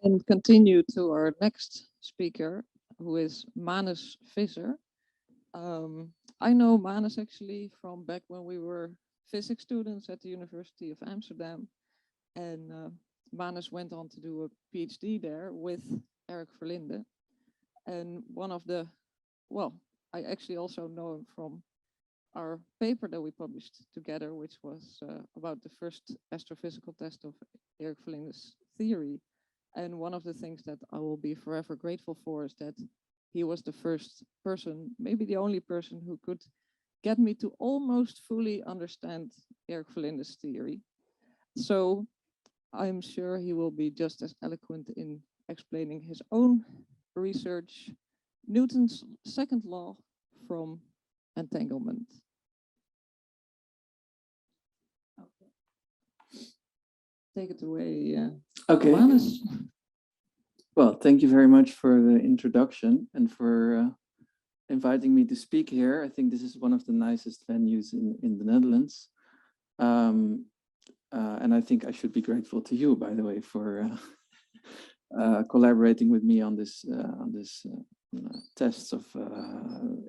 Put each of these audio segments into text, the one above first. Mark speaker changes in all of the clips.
Speaker 1: and continue to our next speaker, who is Manus Visser. I know Manus actually from back when we were physics students at the University of Amsterdam, and Manus went on to do a PhD there with Eric Verlinde. And one of the, well, I actually also know him from our paper that we published together, which was about the first astrophysical test of Eric Verlinde's theory. And one of the things that I will be forever grateful for is that he was the first person, maybe the only person, who could get me to almost fully understand Eric Verlinde's theory. So I'm sure he will be just as eloquent in explaining his own research, Newton's second law from entanglement. Okay. Take it away,
Speaker 2: okay.
Speaker 1: Manus.
Speaker 2: Well, thank you very much for the introduction and for inviting me to speak here. I think this is one of the nicest venues in the Netherlands. And I think I should be grateful to you, by the way, for collaborating with me on this tests of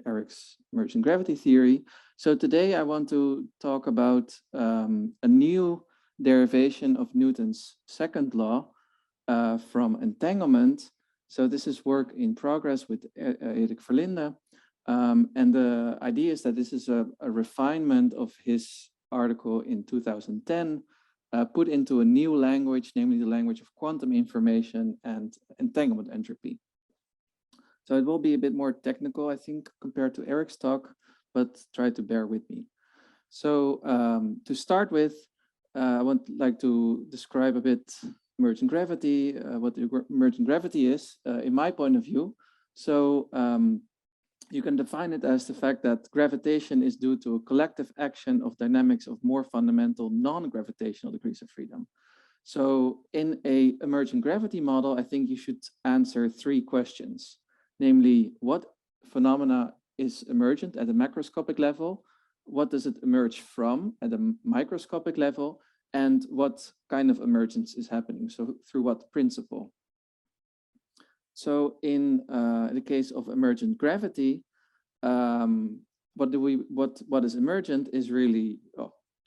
Speaker 2: Eric's emergent gravity theory. So today I want to talk about a new derivation of Newton's second law from entanglement. So this is work in progress with Erik Verlinde. And the idea is that this is a refinement of his article in 2010, put into a new language, namely the language of quantum information and entanglement entropy. So it will be a bit more technical, I think, compared to Eric's talk, but try to bear with me. So to start with, I would like to describe a bit emergent gravity, what emergent gravity is, in my point of view. So you can define it as the fact that gravitation is due to a collective action of dynamics of more fundamental non-gravitational degrees of freedom. So in a emergent gravity model, I think you should answer three questions, namely, what phenomena is emergent at a macroscopic level? What does it emerge from at a microscopic level? And what kind of emergence is happening? So through what principle? So in the case of emergent gravity, what is emergent is really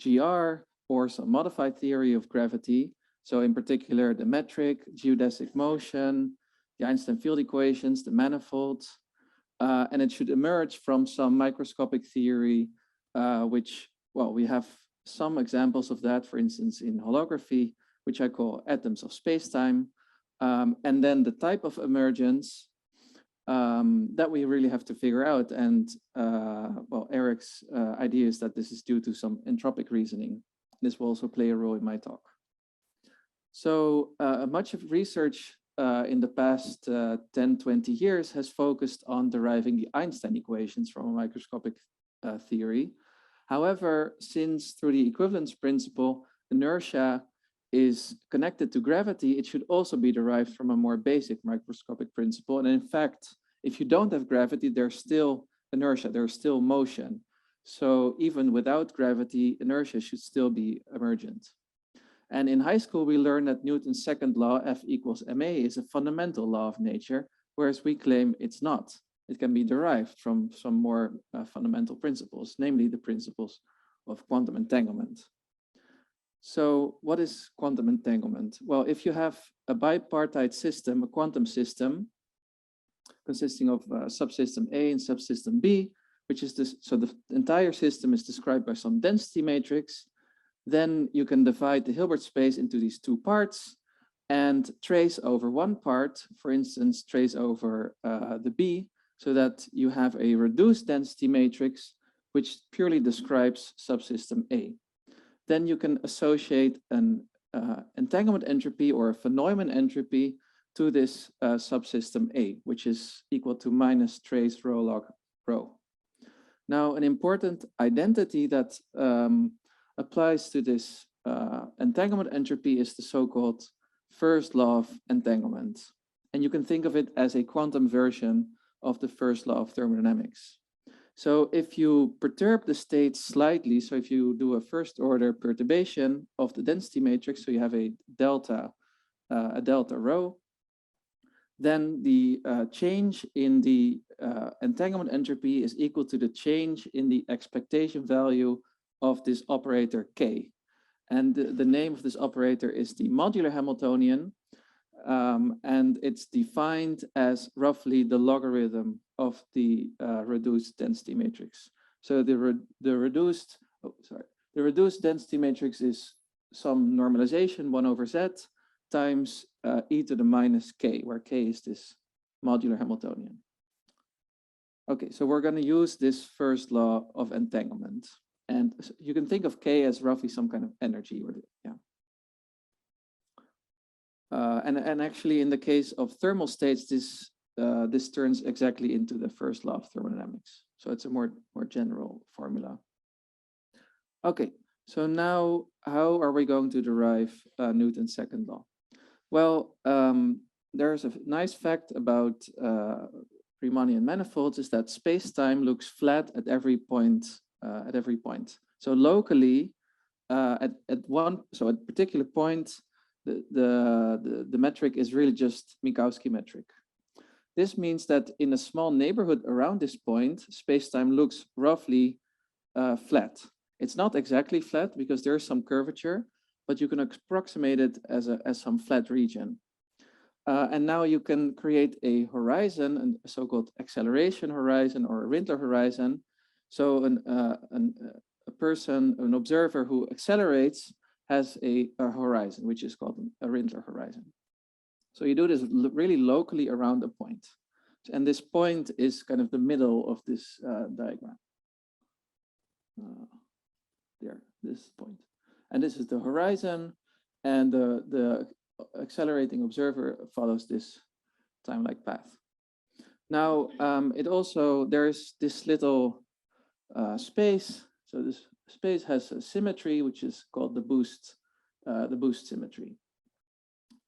Speaker 2: GR or some modified theory of gravity. So in particular, the metric, geodesic motion, the Einstein field equations, the manifolds, and it should emerge from some microscopic theory, which, well, we have some examples of that, for instance, in holography, which I call atoms of spacetime. And then the type of emergence that we really have to figure out. And well, Eric's idea is that this is due to some entropic reasoning. This will also play a role in my talk. So much of research in the past 10, 20 years has focused on deriving the Einstein equations from a microscopic theory. However, since through the equivalence principle, inertia is connected to gravity, it should also be derived from a more basic microscopic principle. And in fact, if you don't have gravity, there's still inertia, there's still motion. So even without gravity, inertia should still be emergent. And in high school, we learned that Newton's second law, F equals ma, is a fundamental law of nature, whereas we claim it's not. It can be derived from some more fundamental principles, namely the principles of quantum entanglement. So what is quantum entanglement? Well, if you have a bipartite system, a quantum system, consisting of subsystem A and subsystem B, which is this, so the entire system is described by some density matrix, then you can divide the Hilbert space into these two parts and trace over one part, for instance, trace over the B, so that you have a reduced density matrix, which purely describes subsystem A. Then you can associate an entanglement entropy or a von Neumann entropy to this subsystem A, which is equal to minus trace rho log rho. Now, an important identity that applies to this entanglement entropy is the so-called first law of entanglement. And you can think of it as a quantum version of the first law of thermodynamics. So if you perturb the state slightly, so if you do a first order perturbation of the density matrix, so you have a delta rho, then the change in the entanglement entropy is equal to the change in the expectation value of this operator K. And the name of this operator is the modular Hamiltonian, and it's defined as roughly the logarithm of the reduced density matrix. So the reduced density matrix is some normalization 1 over Z times e to the minus K, where K is this modular Hamiltonian. Okay, so we're going to use this first law of entanglement. And you can think of K as roughly some kind of energy, or yeah. And actually, in the case of thermal states, this turns exactly into the first law of thermodynamics. So it's a more general formula. Okay, so now how are we going to derive Newton's second law? Well, there's a nice fact about Riemannian manifolds is that space-time looks flat at every point. So locally, at a particular point, the metric is really just Minkowski metric. This means that in a small neighborhood around this point, space-time looks roughly flat. It's not exactly flat because there's some curvature, but you can approximate it as some flat region. And now you can create a horizon, a so-called acceleration horizon or a Rindler horizon. So an observer who accelerates has a horizon, which is called a Rindler horizon. So you do this really locally around a point. And this point is kind of the middle of this diagram. There, this point. And this is the horizon, and the accelerating observer follows this time-like path. Now, there's this little space. So this space has a symmetry, which is called the boost symmetry.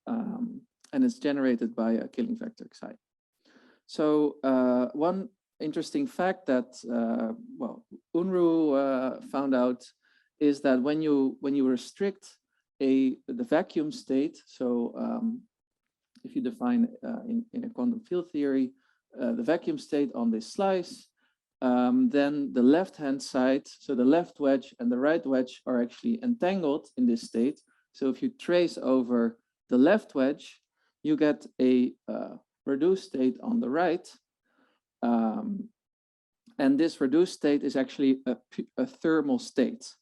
Speaker 2: And it's generated by a killing vector psi. So one interesting fact that, Unruh found out is that when you restrict the vacuum state, so if you define in a quantum field theory, the vacuum state on this slice, then the left-hand side, so the left wedge and the right wedge are actually entangled in this state. So if you trace over the left wedge, you get a reduced state on the right. And this reduced state is actually a thermal state.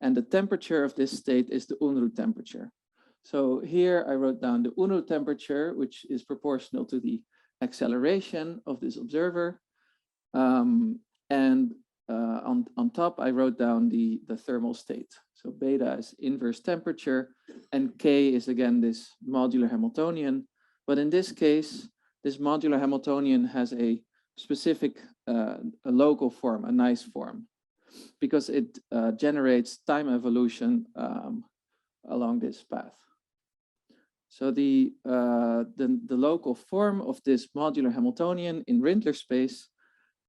Speaker 2: And the temperature of this state is the Unruh temperature. So here I wrote down the Unruh temperature, which is proportional to the acceleration of this observer. And on top, I wrote down the thermal state. So beta is inverse temperature, and K is again this modular Hamiltonian. But in this case, this modular Hamiltonian has a specific a local form, a nice form, because it generates time evolution along this path. So the local form of this modular Hamiltonian in Rindler space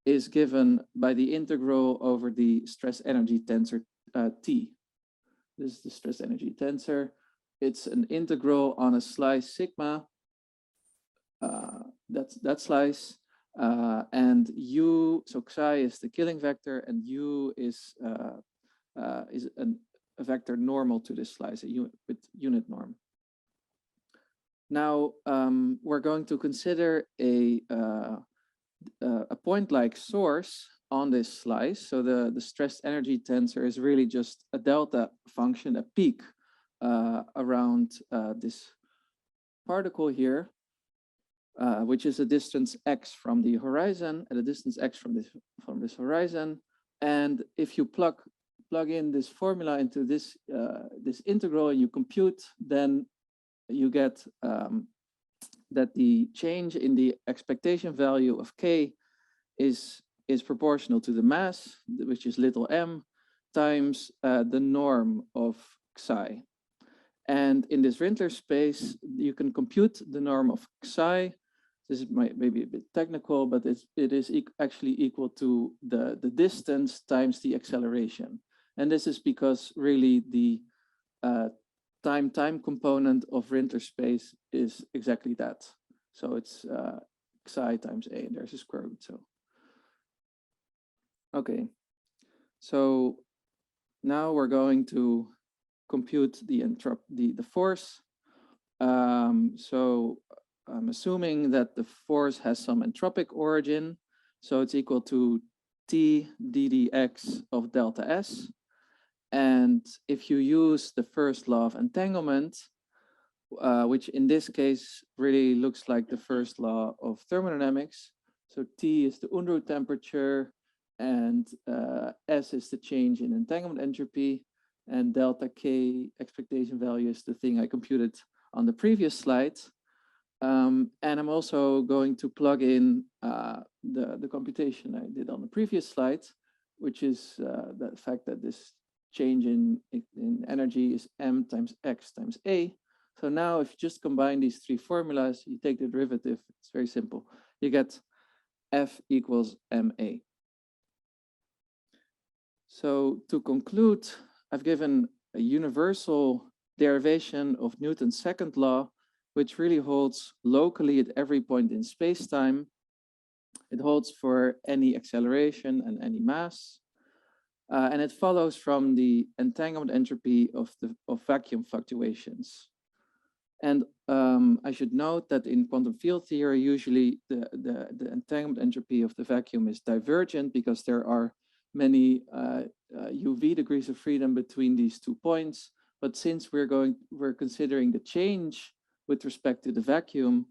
Speaker 2: is given by the integral over the stress energy tensor T. This is the stress energy tensor. It's an integral on a slice sigma. That's that slice. And U, so psi is the killing vector, and U is a vector normal to this slice, with unit norm. Now we're going to consider a point-like source on this slice. So the stress energy tensor is really just a delta function, a peak around this particle here, which is a distance x from the horizon, and a distance x from this horizon. And if you plug in this formula into this this integral and you compute, then you get that the change in the expectation value of K is proportional to the mass, which is little m, times the norm of psi. And in this Rindler space, you can compute the norm of psi. This is maybe a bit technical, but it is actually equal to the distance times the acceleration. And this is because really the time component of Rindler space is exactly that. So it's xi times a, and there's a square root. So, okay. So now we're going to compute the force. So I'm assuming that the force has some entropic origin. So it's equal to T ddx of delta S. And if you use the first law of entanglement, which in this case really looks like the first law of thermodynamics. So T is the Unruh temperature, and S is the change in entanglement entropy, and delta K expectation value is the thing I computed on the previous slide. And I'm also going to plug in the computation I did on the previous slide, which is the fact that this change in energy is m times x times a. So now if you just combine these three formulas, you take the derivative, it's very simple. You get F equals ma. So to conclude, I've given a universal derivation of Newton's second law, which really holds locally at every point in space-time. It holds for any acceleration and any mass. And it follows from the entanglement entropy of vacuum fluctuations. And I should note that in quantum field theory, usually the entanglement entropy of the vacuum is divergent because there are many UV degrees of freedom between these 2 points. But since we're considering the change with respect to the vacuum,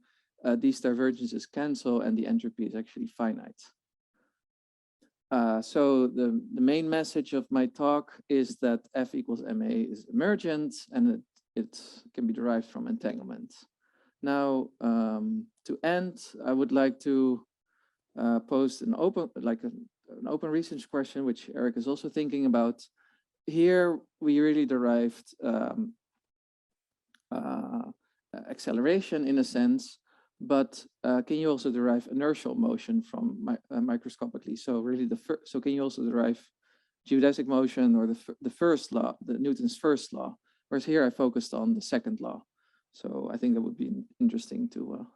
Speaker 2: these divergences cancel and the entropy is actually finite. So the main message of my talk is that F equals ma is emergent, and it can be derived from entanglement. Now, to end, I would like to pose an open research question, which Eric is also thinking about. Here, we really derived acceleration in a sense, but can you also derive inertial motion from microscopically? So really so can you also derive geodesic motion or the first law, the Newton's first law? Whereas here I focused on the second law. So I think that would be interesting to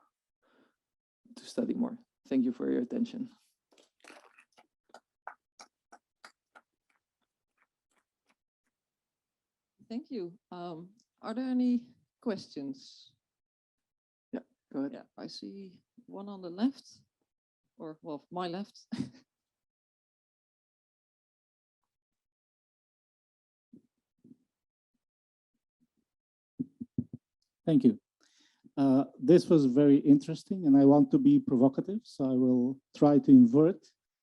Speaker 2: study more. Thank you for your attention.
Speaker 1: Thank you. Are there any questions?
Speaker 2: Yeah, go ahead.
Speaker 1: Yeah, I see one on the left, or well, my left.
Speaker 3: Thank you. This was very interesting, and I want to be provocative, so I will try to invert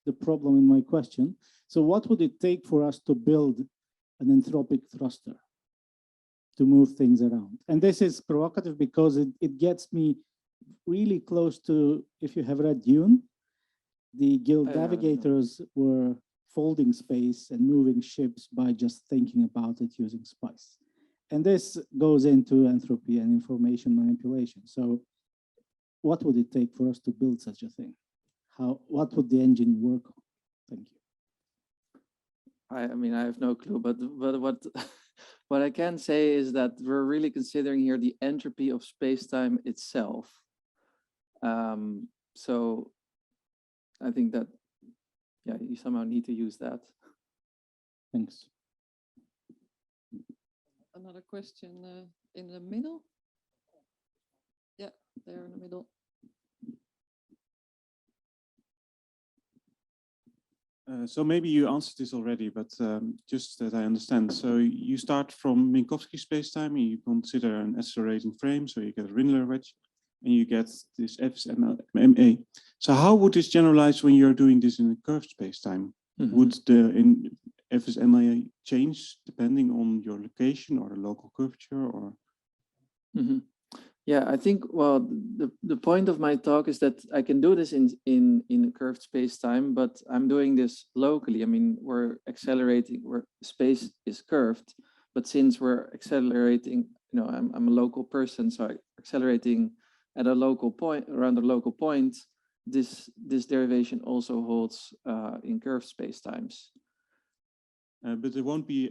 Speaker 3: the problem in my question. So what would it take for us to build an entropic thruster to move things around? And this is provocative because it gets me really close to, if you have read Dune, the guild navigators were folding space and moving ships by just thinking about it using spice. And this goes into entropy and information manipulation. So what would it take for us to build such a thing? What would the engine work on? Thank you.
Speaker 2: I mean, I have no clue, but what I can say is that we're really considering here the entropy of space-time itself. So I think that, yeah, you somehow need to use that.
Speaker 3: Thanks.
Speaker 1: Another question in the middle. Yeah, there in the middle.
Speaker 4: So maybe you answered this already, but just that I understand. So you start from Minkowski spacetime, and you consider an accelerating frame, so you get a Rindler wedge, and you get this FSMA. So how would this generalize when you're doing this in a curved spacetime? Mm-hmm. Would the FSMA change depending on your location or the local curvature, or?
Speaker 2: Mm-hmm. Yeah, I think, well, the point of my talk is that I can do this in a curved space-time, but I'm doing this locally. I mean, we're accelerating, where space is curved, but since we're accelerating, you know, I'm a local person, so I'm accelerating at a local point, around a local point, this derivation also holds in curved space-times.
Speaker 4: But there won't be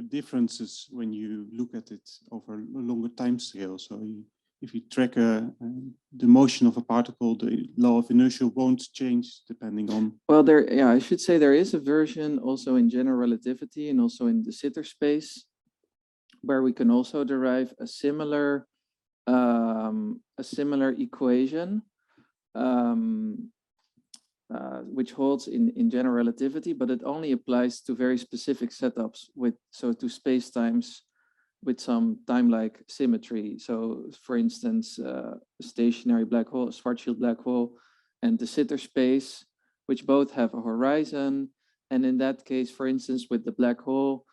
Speaker 4: differences when you look at it over a longer time scale. So if you track a the motion of a particle, the law of inertia won't change depending on.
Speaker 2: Well, yeah, I should say there is a version also in general relativity and also in de Sitter space, where we can also derive a similar equation, which holds in general relativity, but it only applies to very specific setups to spacetimes with some time-like symmetry. So, for instance, a stationary black hole, a Schwarzschild black hole, and de Sitter space, which both have a horizon. And in that case, for instance, with the black hole,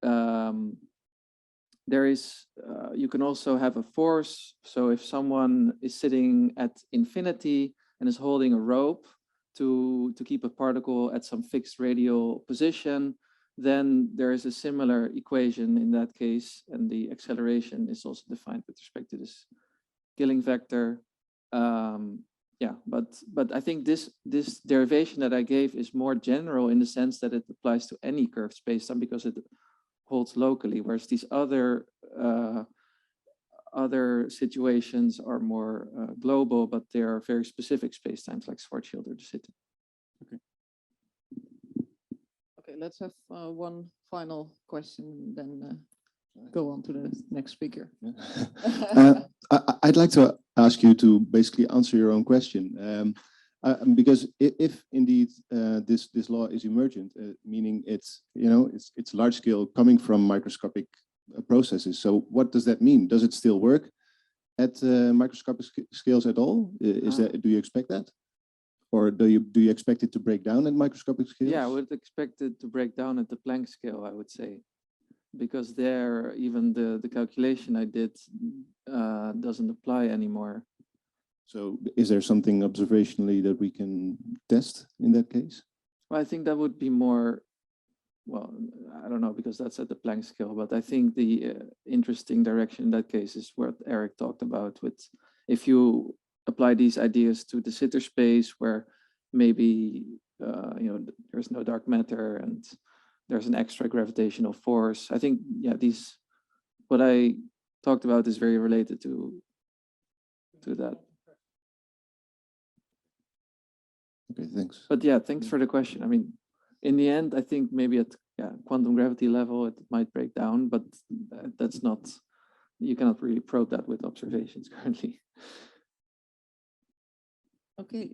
Speaker 2: there is, you can also have a force. So if someone is sitting at infinity and is holding a rope to keep a particle at some fixed radial position, then there is a similar equation in that case, and the acceleration is also defined with respect to this Killing vector. Yeah, but I think this derivation that I gave is more general in the sense that it applies to any curved spacetime because it holds locally, whereas these other situations are more global, but they are very specific spacetimes like Schwarzschild or de Sitter.
Speaker 1: Okay, let's have one final question, then go on to the next speaker.
Speaker 5: I'd like to ask you to basically answer your own question, because if indeed this law is emergent, meaning it's it's large scale coming from microscopic processes. So what does that mean? Does it still work at microscopic scales at all? Do you expect that? Or do you expect it to break down at microscopic scales?
Speaker 2: Yeah, I would expect it to break down at the Planck scale, I would say, because there even the calculation I did doesn't apply anymore.
Speaker 5: So is there something observationally that we can test in that case?
Speaker 2: Well, I think that would be more, well, I don't know, because that's at the Planck scale, but I think the interesting direction in that case is what Eric talked about with, if you apply these ideas to the de Sitter space where maybe there's no dark matter and there's an extra gravitational force. I think, yeah, what I talked about is very related to that.
Speaker 5: Okay, thanks.
Speaker 2: But yeah, thanks for the question. I mean, in the end, I think maybe at quantum gravity level, it might break down, but that's not, you cannot really probe that with observations currently.
Speaker 1: Okay,